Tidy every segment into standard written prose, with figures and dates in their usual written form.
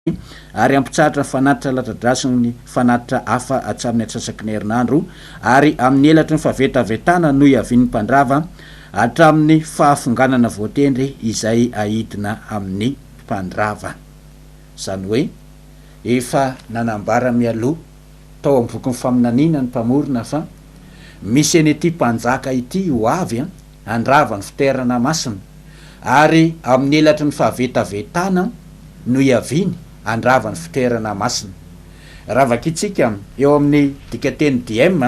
ary ampitsaratra fanatitra latradrasiny fanatitra hafa atsamin'ny atsasaky ny herinandro ary amin'ny elatry ny favetavetana no iavian'ny mpandrava hatramin'ny fahafonganana voatendry izay ahidina amin'ny mpandrava. Zany hoe efa nanambara mialoha tao amin'ny boky ny faminaniana ny mpamorona fa misy an'ity mpanjaka ity ho avy andrava ny fiterana masina ary amin'ny elatry ny fahavetavetana no iaviny andrava ny fiterana masina. Ravakitsika eo amin'ny dikateny DM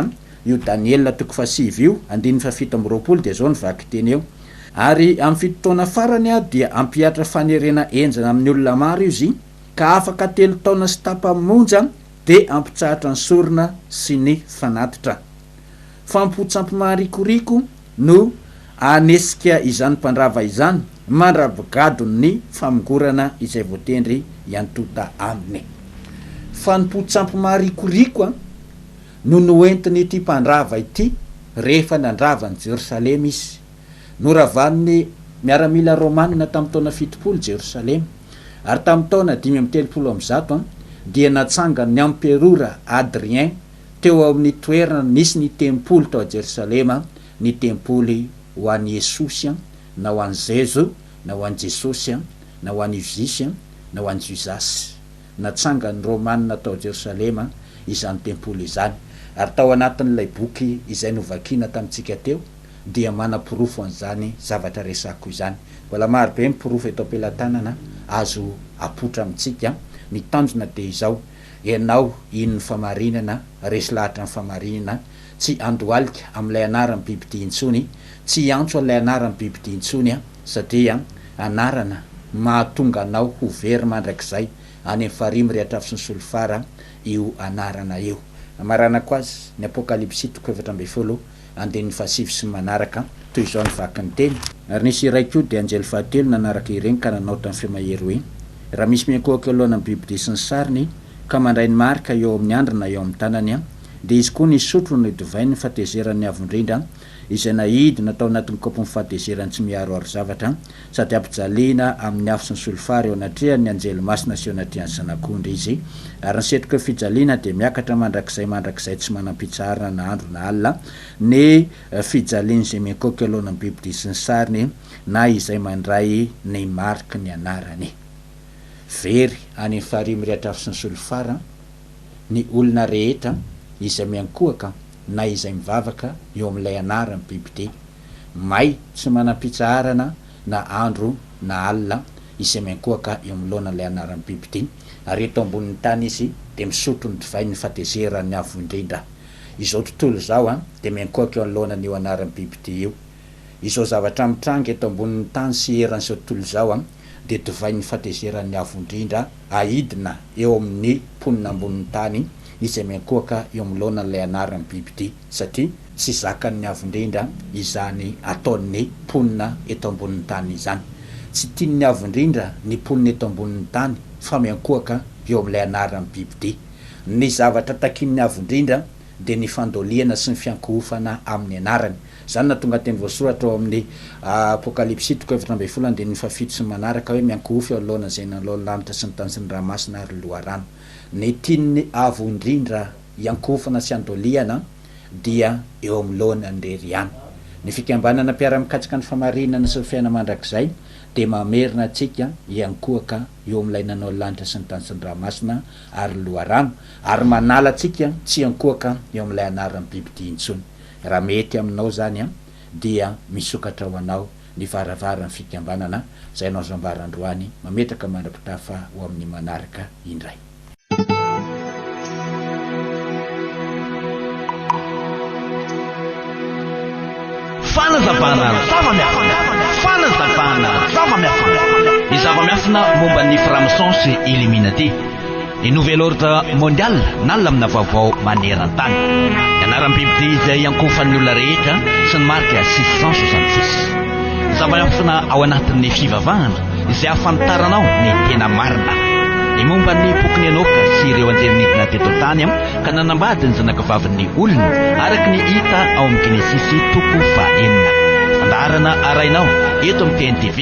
io Daniel toko fasivy io andiny fafito amby roapolo dia zao ny vaky teny eo. Ary amin'ny fitotaona farany dia ampiatra fanerena enjana amin'ny olona maro izy ka afaka 3 taona sy tapa-monja dia ampitsahatra ny sorona sy ny fanatitra. Fampotsampy maharikoriko no anesika izany mpandrava izany mandrabigado ny famongorana izay voatendry iantota aminy. Fampotsampy maharikoriko no noentiny ity mpandrava ity rehefa nandrava ny Jerusalema izy. Noravan'ny miaramila Romanina tamin'ny taona 70 Jerusalema ary tamin'ny taona 530 dia natsanga ny emperora Adrien teo amin'ny toerana nisy ny tempoly tao Jerusalema, ny tempoly ho an'i Jesosy na ho an'i Zezo na ho an'i Jesosy na ho an'i Jisy na ho an'i Jusasy. Natsanga ny Romanina tao Jerusalema izany tempoly izany ary tao anatin'ilay boky izay novakina tamintsika teo dia manapirofo an'izany zavatra resako izany. Mbola maro be mipirofo eto am-pelantanana azo apotra amintsika. Ny tanjona dia izao: ianao ino ny famarinana, resy lahatra ny famarinana, tsy andohalika amin'ilay anarany bibidia intsony, tsy antso an'ilay anarany bibidia intsony satria anarana mahatonga anao ho very mandrakizay any amin'ny farihy mirehatra sy ny solofara io anarana io. Amaranako azy ny Apokalipsy 4:7 andiny 7 sy manaraka toy izao ny vaky ny teny. Ary nisy iray koa dia anjely fahatelo nanaraka ireny ka nanao tamin'ny fimahery hoe: raha misy miankohaka alohan'ny bibidia sy ny sariny ka mandray ny marika eo amin'ny andro na eo amin'ny tanany dia izy koa nisotro ny divay ny fahatezerany avondrindra izay nahidina tao anatin'ny kopony fahatezerany tsy miaroaro zavatra sady ampijaliana amin'ny afo sy ny solofara eo anatrehany anjely masina sy eo anatrehany zanak'ondry izy. Ary nisetroka fijaliana dia miakatra mandrakizay tsy manam-pitsarana na andro na alina ny fijaliany izay miankohaka alohan'ny bibidia sy ny sariny na izay mandray ny mariky ny anarany. Very any farihy mirehatra sy ny solofara ny olona rehetra izay miankohaka na izay mivavaka eo amin'ilay anarany bibidia, may tsy manam-pitsaharana na andro na alina izay miankohaka eo amin'lohan'ilay anarany bibidia. Ary eto ambonin'ny tany izy dia misotro ny divay ny fahatezerany avo indrindra. Izao tontolo izao dia miankohaka eo anolohanany io anarany bibidia io. Izao zavatra mitranga eto ambonin'ny tany sy eran'izao tontolo izao dia divay ny fahatezerany avo indrindra ahidina eo amin'ny mponina ambonin'ny tany izay miankohaka eo amin'lohan'ilay anarany bibidia satria tsy zakan'ny avo indrindra izany ataon'ny mponina eto ambonin'ny tany izany. Tsy tian'ny avo indrindra ny mponina eto ambonin'ny tany fa miankohaka eo amin'ilay anarany bibidia. Ny zavatra takin'ny avo indrindra dia ny fandoliana sy ny fiankohofana amin'ny anarany. Zany na tonga teny voasoratra ao amin'ny Apokalipsy 4:7 dia ny fafito sy manaraka hoe miankohofy eo alohana izay nanoloan'ny lanitra sy ny tany sy ny ranomasina ary loharano. Ny tian'ny avo indrindra iankohofana sy andoliana dia eo amin'lohana andrery ihany. Ny fikambanana mpiara-mikatsika ny famarinana sy ny fiaina mandrakizay dia mamerina antsika iankohaka eo amin'ilay nanao lanitra sy ny tany sy ny ranomasina ary loharano ary manala antsika tsy iankohaka eo amin'ilay anarany bibidia intsony. Raha mety aminao zany dia misokatra ho anao ny varavaran'ny fikambanana izay anao zambarandroany mametraka mandrapitafa ho amin'ny manaraka indray. Fanazavana zava-miafina ny zava-miafina momba ny franc-maçon sy illuminati, ny nouvel ordre mondial nalina amina vaovao maneran-tany, ny anaran'ny bibidia izay iankofan'ny olona rehetra sy ny marika 666. Zava-miafina ao anatin'ny fivavahana izay ahafantaranao ny tena marina, ny momba ny boky Enoka sy ireo anjery-nidina teto tany ka nanambady ny zanakavaviny olona araka ny hita ao amin'ny Genesisy 9. Andarana arainao eto amin'ny TNTV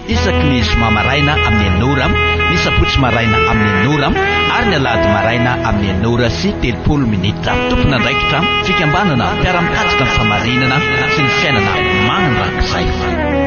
isaky ny zoma maraina amin'ny Nora ny sapotsy maraina amin'ny enora ary ny alady maraina amin'ny enora sy 30 minitra. Tompona andraikitra fikambanana mpiara-mikatsika ny famarinana sy ny fiainana mananrakizay.